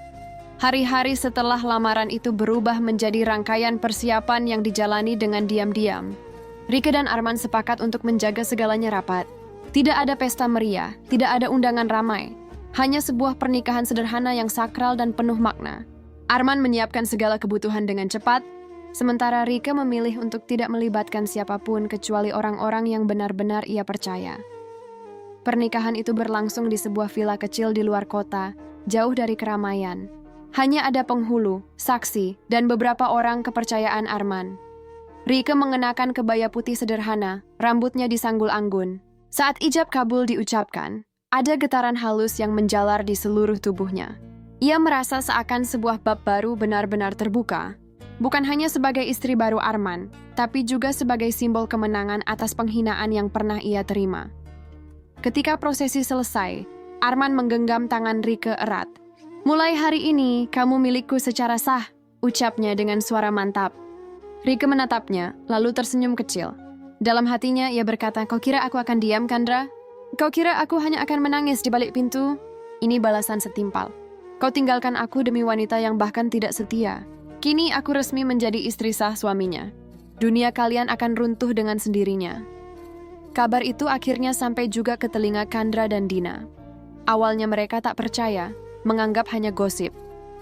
Speaker 2: Hari-hari setelah lamaran itu berubah menjadi rangkaian persiapan yang dijalani dengan diam-diam. Rike dan Arman sepakat untuk menjaga segalanya rapat. Tidak ada pesta meriah, tidak ada undangan ramai. Hanya sebuah pernikahan sederhana yang sakral dan penuh makna. Arman menyiapkan segala kebutuhan dengan cepat, sementara Rike memilih untuk tidak melibatkan siapapun kecuali orang-orang yang benar-benar ia percaya. Pernikahan itu berlangsung di sebuah villa kecil di luar kota, jauh dari keramaian. Hanya ada penghulu, saksi, dan beberapa orang kepercayaan Arman. Rike mengenakan kebaya putih sederhana, rambutnya disanggul anggun. Saat ijab kabul diucapkan, ada getaran halus yang menjalar di seluruh tubuhnya. Ia merasa seakan sebuah bab baru benar-benar terbuka. Bukan hanya sebagai istri baru Arman, tapi juga sebagai simbol kemenangan atas penghinaan yang pernah ia terima. Ketika prosesi selesai, Arman menggenggam tangan Rike erat. Mulai hari ini, kamu milikku secara sah, ucapnya dengan suara mantap. Rike menatapnya, lalu tersenyum kecil. Dalam hatinya, ia berkata, kau kira aku akan diam, Kendra? Kau kira aku hanya akan menangis di balik pintu? Ini balasan setimpal. Kau tinggalkan aku demi wanita yang bahkan tidak setia. Kini aku resmi menjadi istri sah suaminya. Dunia kalian akan runtuh dengan sendirinya. Kabar itu akhirnya sampai juga ke telinga Kendra dan Dina. Awalnya mereka tak percaya, menganggap hanya gosip.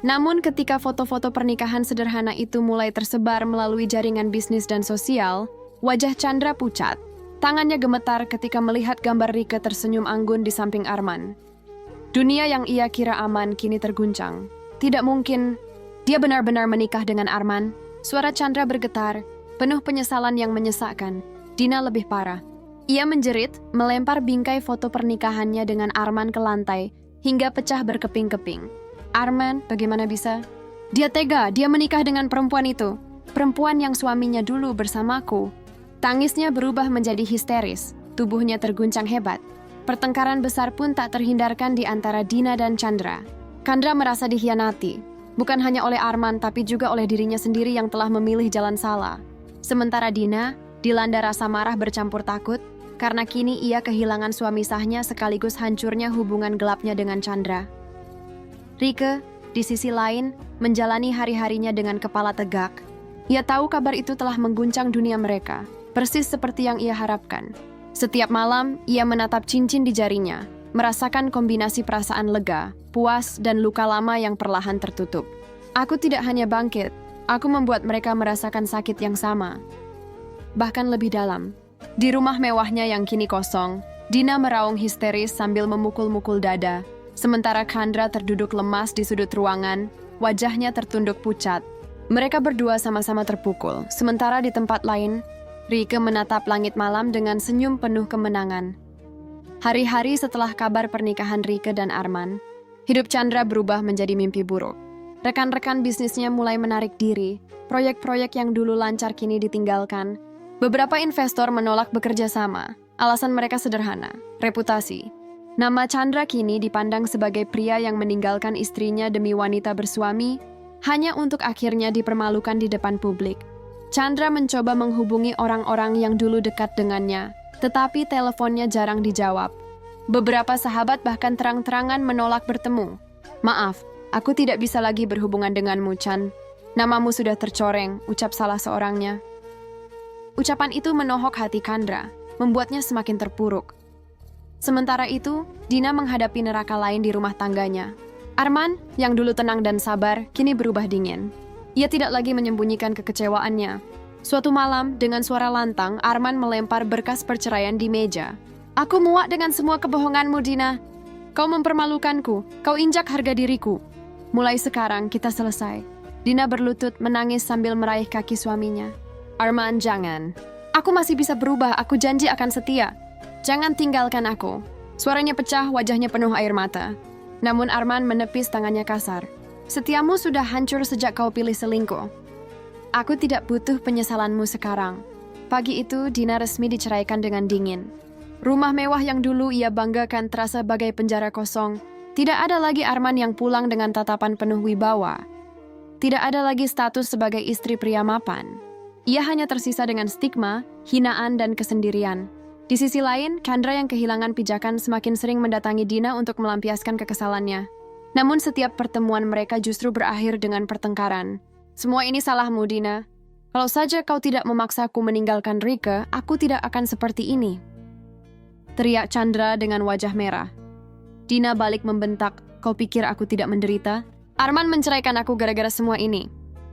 Speaker 2: Namun ketika foto-foto pernikahan sederhana itu mulai tersebar melalui jaringan bisnis dan sosial, wajah Chandra pucat. Tangannya gemetar ketika melihat gambar Rike tersenyum anggun di samping Arman. Dunia yang ia kira aman kini terguncang. Tidak mungkin dia benar-benar menikah dengan Arman. Suara Chandra bergetar, penuh penyesalan yang menyesakkan. Dina lebih parah. Ia menjerit, melempar bingkai foto pernikahannya dengan Arman ke lantai, hingga pecah berkeping-keping. Arman, bagaimana bisa? Dia tega, dia menikah dengan perempuan itu. Perempuan yang suaminya dulu bersamaku. Tangisnya berubah menjadi histeris, tubuhnya terguncang hebat. Pertengkaran besar pun tak terhindarkan di antara Dina dan Chandra. Chandra merasa dikhianati, bukan hanya oleh Arman tapi juga oleh dirinya sendiri yang telah memilih jalan salah. Sementara Dina dilanda rasa marah bercampur takut, karena kini ia kehilangan suami sahnya sekaligus hancurnya hubungan gelapnya dengan Chandra. Rike, di sisi lain, menjalani hari-harinya dengan kepala tegak. Ia tahu kabar itu telah mengguncang dunia mereka, persis seperti yang ia harapkan. Setiap malam, ia menatap cincin di jarinya, merasakan kombinasi perasaan lega, puas, dan luka lama yang perlahan tertutup. Aku tidak hanya bangkit, aku membuat mereka merasakan sakit yang sama. Bahkan lebih dalam. Di rumah mewahnya yang kini kosong, Dina meraung histeris sambil memukul-mukul dada, sementara Chandra terduduk lemas di sudut ruangan, wajahnya tertunduk pucat. Mereka berdua sama-sama terpukul, sementara di tempat lain, Rike menatap langit malam dengan senyum penuh kemenangan. Hari-hari setelah kabar pernikahan Rike dan Arman, hidup Chandra berubah menjadi mimpi buruk. Rekan-rekan bisnisnya mulai menarik diri, proyek-proyek yang dulu lancar kini ditinggalkan. Beberapa investor menolak bekerja sama, alasan mereka sederhana, reputasi. Nama Chandra kini dipandang sebagai pria yang meninggalkan istrinya demi wanita bersuami, hanya untuk akhirnya dipermalukan di depan publik. Chandra mencoba menghubungi orang-orang yang dulu dekat dengannya, tetapi teleponnya jarang dijawab. Beberapa sahabat bahkan terang-terangan menolak bertemu. Maaf, aku tidak bisa lagi berhubungan denganmu, Chan. Namamu sudah tercoreng, ucap salah seorangnya. Ucapan itu menohok hati Chandra, membuatnya semakin terpuruk. Sementara itu, Dina menghadapi neraka lain di rumah tangganya. Arman, yang dulu tenang dan sabar, kini berubah dingin. Ia tidak lagi menyembunyikan kekecewaannya. Suatu malam, dengan suara lantang, Arman melempar berkas perceraian di meja. Aku muak dengan semua kebohonganmu, Dina. Kau mempermalukanku, kau injak harga diriku. Mulai sekarang, kita selesai. Dina berlutut menangis sambil meraih kaki suaminya. Arman, jangan. Aku masih bisa berubah, aku janji akan setia. Jangan tinggalkan aku. Suaranya pecah, wajahnya penuh air mata. Namun Arman menepis tangannya kasar. Setiamu sudah hancur sejak kau pilih selingkuh. Aku tidak butuh penyesalanmu sekarang. Pagi itu, Dina resmi diceraikan dengan dingin. Rumah mewah yang dulu ia banggakan terasa bagai penjara kosong. Tidak ada lagi Arman yang pulang dengan tatapan penuh wibawa. Tidak ada lagi status sebagai istri pria mapan. Ia hanya tersisa dengan stigma, hinaan, dan kesendirian. Di sisi lain, Chandra yang kehilangan pijakan semakin sering mendatangi Dina untuk melampiaskan kekesalannya. Namun setiap pertemuan mereka justru berakhir dengan pertengkaran. Semua ini salahmu, Dina. Kalau saja kau tidak memaksaku meninggalkan Rike, aku tidak akan seperti ini. Teriak Chandra dengan wajah merah. Dina balik membentak, kau pikir aku tidak menderita? Arman menceraikan aku gara-gara semua ini.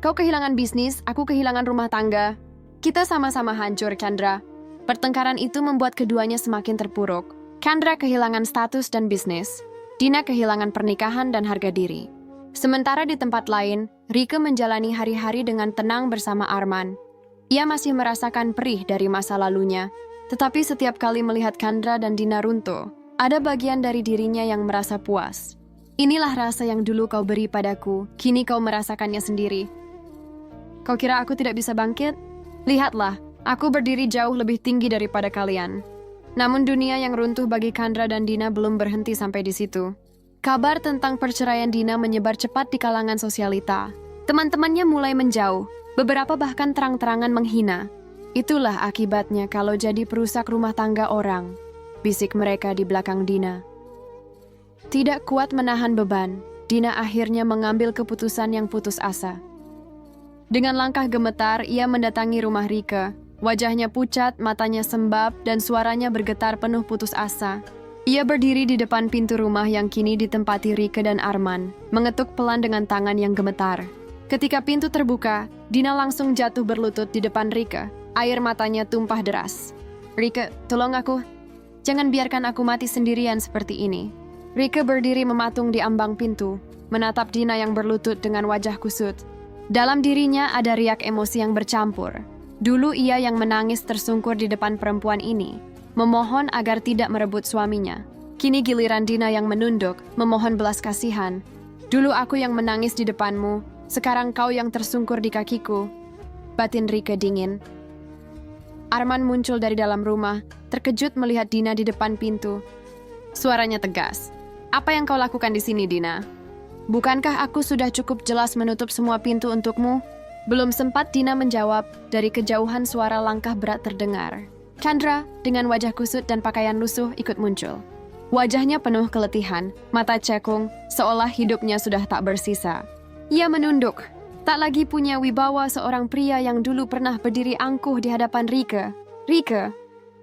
Speaker 2: Kau kehilangan bisnis, aku kehilangan rumah tangga. Kita sama-sama hancur, Chandra. Pertengkaran itu membuat keduanya semakin terpuruk. Chandra kehilangan status dan bisnis. Dina kehilangan pernikahan dan harga diri. Sementara di tempat lain, Rike menjalani hari-hari dengan tenang bersama Arman. Ia masih merasakan perih dari masa lalunya. Tetapi setiap kali melihat Chandra dan Dina runtuh, ada bagian dari dirinya yang merasa puas. Inilah rasa yang dulu kau beri padaku, kini kau merasakannya sendiri. Kau kira aku tidak bisa bangkit? Lihatlah, aku berdiri jauh lebih tinggi daripada kalian. Namun dunia yang runtuh bagi Chandra dan Dina belum berhenti sampai di situ. Kabar tentang perceraian Dina menyebar cepat di kalangan sosialita. Teman-temannya mulai menjauh, beberapa bahkan terang-terangan menghina. Itulah akibatnya kalau jadi perusak rumah tangga orang, bisik mereka di belakang Dina. Tidak kuat menahan beban, Dina akhirnya mengambil keputusan yang putus asa. Dengan langkah gemetar, ia mendatangi rumah Rike. Wajahnya pucat, matanya sembab, dan suaranya bergetar penuh putus asa. Ia berdiri di depan pintu rumah yang kini ditempati Rike dan Arman, mengetuk pelan dengan tangan yang gemetar. Ketika pintu terbuka, Dina langsung jatuh berlutut di depan Rike. Air matanya tumpah deras. Rike, tolong aku. Jangan biarkan aku mati sendirian seperti ini. Rike berdiri mematung di ambang pintu, menatap Dina yang berlutut dengan wajah kusut. Dalam dirinya ada riak emosi yang bercampur. Dulu ia yang menangis tersungkur di depan perempuan ini. memohon agar tidak merebut suaminya. Kini giliran Dina yang menunduk, memohon belas kasihan. Dulu aku yang menangis di depanmu, sekarang kau yang tersungkur di kakiku. Batin Rike dingin. Arman muncul dari dalam rumah, terkejut melihat Dina di depan pintu. Suaranya tegas. Apa yang kau lakukan di sini, Dina? Bukankah aku sudah cukup jelas menutup semua pintu untukmu? Belum sempat Dina menjawab, dari kejauhan suara langkah berat terdengar. Chandra, dengan wajah kusut dan pakaian lusuh, ikut muncul. Wajahnya penuh keletihan, mata cekung, seolah hidupnya sudah tak bersisa. Ia menunduk, tak lagi punya wibawa seorang pria yang dulu pernah berdiri angkuh di hadapan Rike. Rike,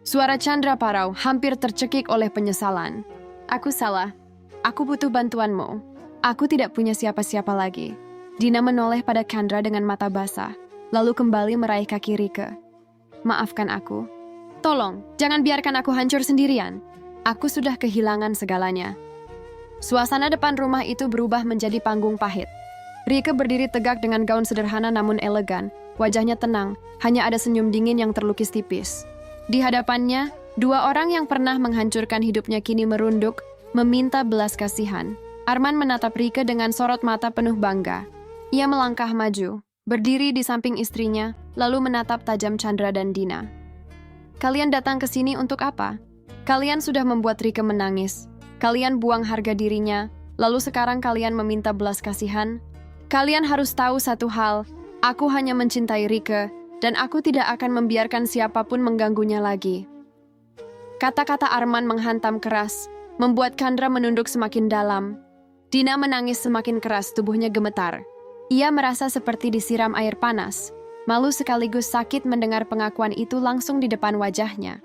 Speaker 2: suara Chandra parau, hampir tercekik oleh penyesalan. Aku salah, aku butuh bantuanmu. Aku tidak punya siapa-siapa lagi. Dina menoleh pada Chandra dengan mata basah, lalu kembali meraih kaki Rike. Maafkan aku. Tolong, jangan biarkan aku hancur sendirian. Aku sudah kehilangan segalanya. Suasana depan rumah itu berubah menjadi panggung pahit. Rike berdiri tegak dengan gaun sederhana namun elegan. Wajahnya tenang, hanya ada senyum dingin yang terlukis tipis. Di hadapannya, dua orang yang pernah menghancurkan hidupnya kini merunduk, meminta belas kasihan. Arman menatap Rike dengan sorot mata penuh bangga. Ia melangkah maju, berdiri di samping istrinya, lalu menatap tajam Chandra dan Dina. Kalian datang ke sini untuk apa? Kalian sudah membuat Rike menangis. Kalian buang harga dirinya, lalu sekarang kalian meminta belas kasihan. Kalian harus tahu satu hal, aku hanya mencintai Rike, dan aku tidak akan membiarkan siapapun mengganggunya lagi. Kata-kata Arman menghantam keras, membuat Chandra menunduk semakin dalam. Dina menangis semakin keras, tubuhnya gemetar. Ia merasa seperti disiram air panas. Malu sekaligus sakit mendengar pengakuan itu langsung di depan wajahnya.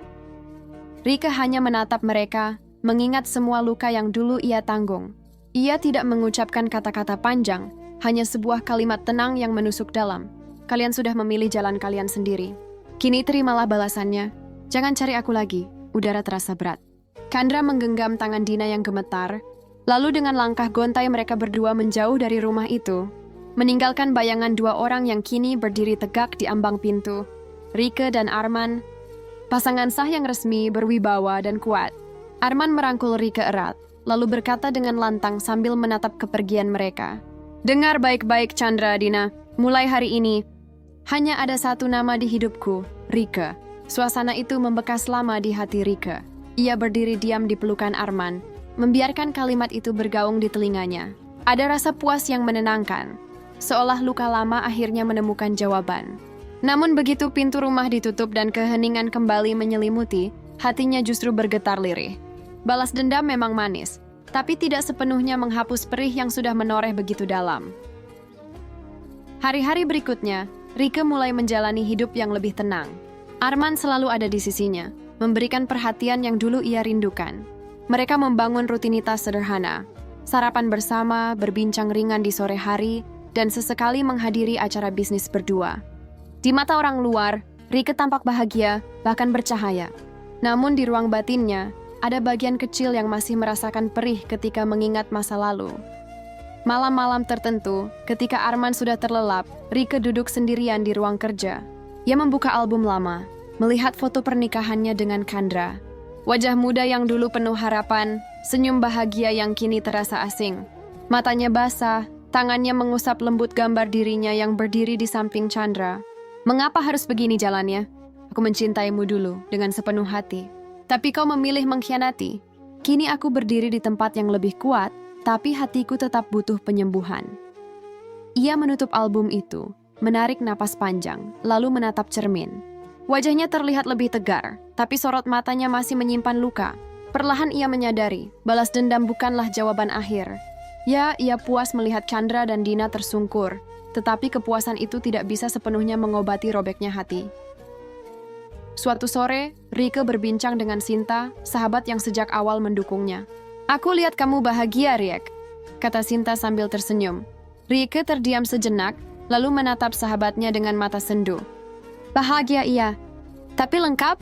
Speaker 2: Rike hanya menatap mereka, mengingat semua luka yang dulu ia tanggung. Ia tidak mengucapkan kata-kata panjang, hanya sebuah kalimat tenang yang menusuk dalam. Kalian sudah memilih jalan kalian sendiri. Kini terimalah balasannya. Jangan cari aku lagi, udara terasa berat. Chandra menggenggam tangan Dina yang gemetar, lalu dengan langkah gontai mereka berdua menjauh dari rumah itu, meninggalkan bayangan dua orang yang kini berdiri tegak di ambang pintu. Rike dan Arman, pasangan sah yang resmi, berwibawa dan kuat. Arman merangkul Rike erat, lalu berkata dengan lantang sambil menatap kepergian mereka. Dengar baik-baik Chandra, Dina. Mulai hari ini, hanya ada satu nama di hidupku, Rike. Suasana itu membekas lama di hati Rike. Ia berdiri diam di pelukan Arman, membiarkan kalimat itu bergaung di telinganya. Ada rasa puas yang menenangkan, seolah luka lama akhirnya menemukan jawaban. Namun begitu pintu rumah ditutup dan keheningan kembali menyelimuti, hatinya justru bergetar lirih. Balas dendam memang manis, tapi tidak sepenuhnya menghapus perih yang sudah menoreh begitu dalam. Hari-hari berikutnya, Rike mulai menjalani hidup yang lebih tenang. Arman selalu ada di sisinya, memberikan perhatian yang dulu ia rindukan. Mereka membangun rutinitas sederhana, sarapan bersama, berbincang ringan di sore hari, dan sesekali menghadiri acara bisnis berdua. Di mata orang luar, Rike tampak bahagia, bahkan bercahaya. Namun di ruang batinnya, ada bagian kecil yang masih merasakan perih ketika mengingat masa lalu. Malam-malam tertentu, ketika Arman sudah terlelap, Rike duduk sendirian di ruang kerja. Ia membuka album lama, melihat foto pernikahannya dengan Chandra. Wajah muda yang dulu penuh harapan, senyum bahagia yang kini terasa asing. Matanya basah, tangannya mengusap lembut gambar dirinya yang berdiri di samping Chandra. Mengapa harus begini jalannya? Aku mencintaimu dulu dengan sepenuh hati. Tapi kau memilih mengkhianati. Kini aku berdiri di tempat yang lebih kuat, tapi hatiku tetap butuh penyembuhan. Ia menutup album itu, menarik napas panjang, lalu menatap cermin. Wajahnya terlihat lebih tegar, tapi sorot matanya masih menyimpan luka. Perlahan ia menyadari, balas dendam bukanlah jawaban akhir. Ya, ia puas melihat Chandra dan Dina tersungkur, tetapi kepuasan itu tidak bisa sepenuhnya mengobati robeknya hati. Suatu sore, Rike berbincang dengan Sinta, sahabat yang sejak awal mendukungnya. Aku lihat kamu bahagia, Riek, kata Sinta sambil tersenyum. Rike terdiam sejenak, lalu menatap sahabatnya dengan mata sendu. Bahagia iya, tapi lengkap?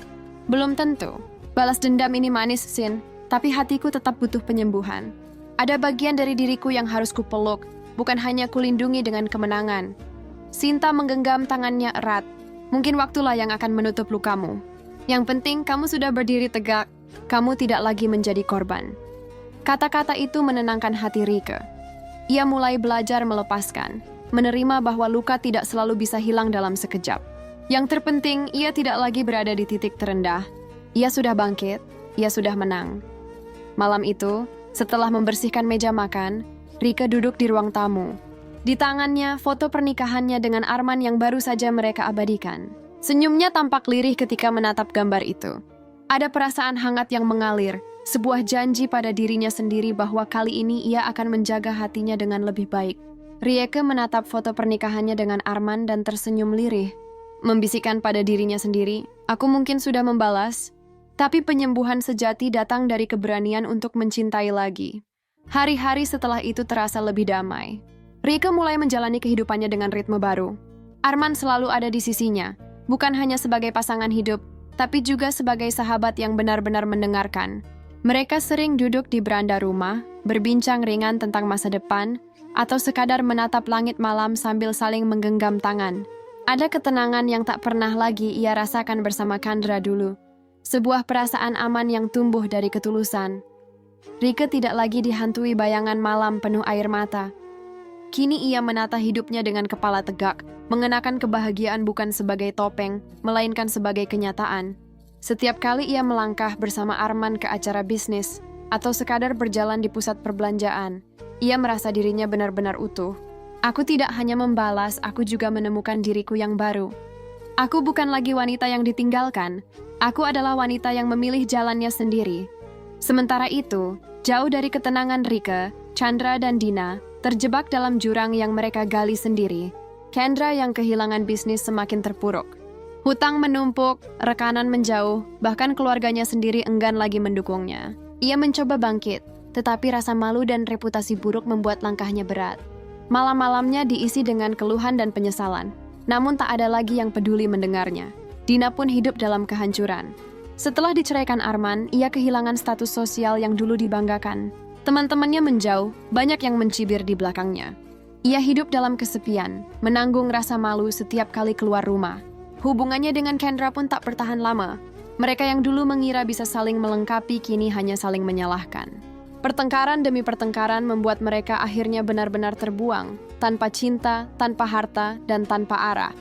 Speaker 2: Belum tentu. Balas dendam ini manis, Sin, tapi hatiku tetap butuh penyembuhan. Ada bagian dari diriku yang harus kupeluk, bukan hanya kulindungi dengan kemenangan. Sinta menggenggam tangannya erat. Mungkin waktulah yang akan menutup lukamu. Yang penting kamu sudah berdiri tegak, kamu tidak lagi menjadi korban. Kata-kata itu menenangkan hati Rike. Ia mulai belajar melepaskan, menerima bahwa luka tidak selalu bisa hilang dalam sekejap. Yang terpenting, ia tidak lagi berada di titik terendah. Ia sudah bangkit, ia sudah menang. Malam itu, setelah membersihkan meja makan, Rike duduk di ruang tamu. Di tangannya, foto pernikahannya dengan Arman yang baru saja mereka abadikan. Senyumnya tampak lirih ketika menatap gambar itu. Ada perasaan hangat yang mengalir, sebuah janji pada dirinya sendiri bahwa kali ini ia akan menjaga hatinya dengan lebih baik. Rieke menatap foto pernikahannya dengan Arman dan tersenyum lirih, membisikkan pada dirinya sendiri, "Aku mungkin sudah membalas, tapi penyembuhan sejati datang dari keberanian untuk mencintai lagi." Hari-hari setelah itu terasa lebih damai. Rieke mulai menjalani kehidupannya dengan ritme baru. Arman selalu ada di sisinya, bukan hanya sebagai pasangan hidup, tapi juga sebagai sahabat yang benar-benar mendengarkan. Mereka sering duduk di beranda rumah, berbincang ringan tentang masa depan, atau sekadar menatap langit malam sambil saling menggenggam tangan. Ada ketenangan yang tak pernah lagi ia rasakan bersama Chandra dulu. Sebuah perasaan aman yang tumbuh dari ketulusan. Rieke tidak lagi dihantui bayangan malam penuh air mata. Kini ia menata hidupnya dengan kepala tegak, mengenakan kebahagiaan bukan sebagai topeng, melainkan sebagai kenyataan. Setiap kali ia melangkah bersama Arman ke acara bisnis, atau sekadar berjalan di pusat perbelanjaan, ia merasa dirinya benar-benar utuh. Aku tidak hanya membalas, aku juga menemukan diriku yang baru. Aku bukan lagi wanita yang ditinggalkan, aku adalah wanita yang memilih jalannya sendiri. Sementara itu, jauh dari ketenangan Rieke, Chandra dan Dina terjebak dalam jurang yang mereka gali sendiri. Chandra yang kehilangan bisnis semakin terpuruk. Hutang menumpuk, rekanan menjauh, bahkan keluarganya sendiri enggan lagi mendukungnya. Ia mencoba bangkit, tetapi rasa malu dan reputasi buruk membuat langkahnya berat. Malam-malamnya diisi dengan keluhan dan penyesalan, namun tak ada lagi yang peduli mendengarnya. Dina pun hidup dalam kehancuran. Setelah diceraikan Arman, ia kehilangan status sosial yang dulu dibanggakan. Teman-temannya menjauh, banyak yang mencibir di belakangnya. Ia hidup dalam kesepian, menanggung rasa malu setiap kali keluar rumah. Hubungannya dengan Chandra pun tak bertahan lama. Mereka yang dulu mengira bisa saling melengkapi, kini hanya saling menyalahkan. Pertengkaran demi pertengkaran membuat mereka akhirnya benar-benar terbuang, tanpa cinta, tanpa harta, dan tanpa arah.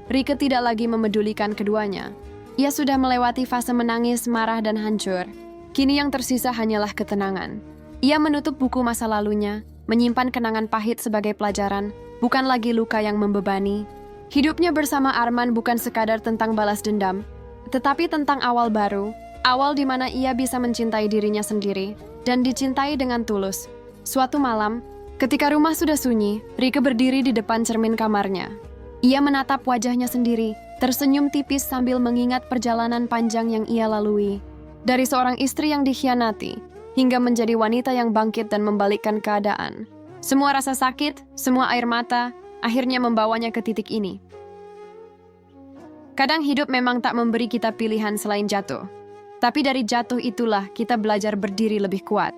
Speaker 2: Rieke tidak lagi memedulikan keduanya. Ia sudah melewati fase menangis, marah, dan hancur. Kini yang tersisa hanyalah ketenangan. Ia menutup buku masa lalunya, menyimpan kenangan pahit sebagai pelajaran, bukan lagi luka yang membebani. Hidupnya bersama Arman bukan sekadar tentang balas dendam, tetapi tentang awal baru, awal di mana ia bisa mencintai dirinya sendiri, dan dicintai dengan tulus. Suatu malam, ketika rumah sudah sunyi, Rieke berdiri di depan cermin kamarnya. Ia menatap wajahnya sendiri, tersenyum tipis sambil mengingat perjalanan panjang yang ia lalui. Dari seorang istri yang dikhianati, hingga menjadi wanita yang bangkit dan membalikkan keadaan. Semua rasa sakit, semua air mata, akhirnya membawanya ke titik ini. Kadang hidup memang tak memberi kita pilihan selain jatuh. Tapi dari jatuh itulah kita belajar berdiri lebih kuat.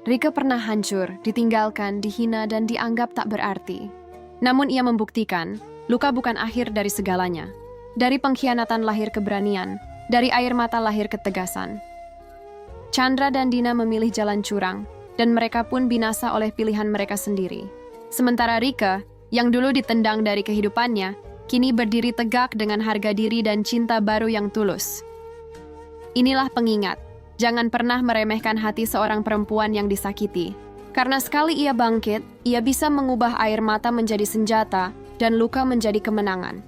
Speaker 2: Rieke pernah hancur, ditinggalkan, dihina, dan dianggap tak berarti. Namun ia membuktikan, luka bukan akhir dari segalanya. Dari pengkhianatan lahir keberanian, dari air mata lahir ketegasan. Chandra dan Dina memilih jalan curang, dan mereka pun binasa oleh pilihan mereka sendiri. Sementara Rieke, yang dulu ditendang dari kehidupannya, kini berdiri tegak dengan harga diri dan cinta baru yang tulus. Inilah pengingat, jangan pernah meremehkan hati seorang perempuan yang disakiti. Karena sekali ia bangkit, ia bisa mengubah air mata menjadi senjata, dan luka menjadi kemenangan.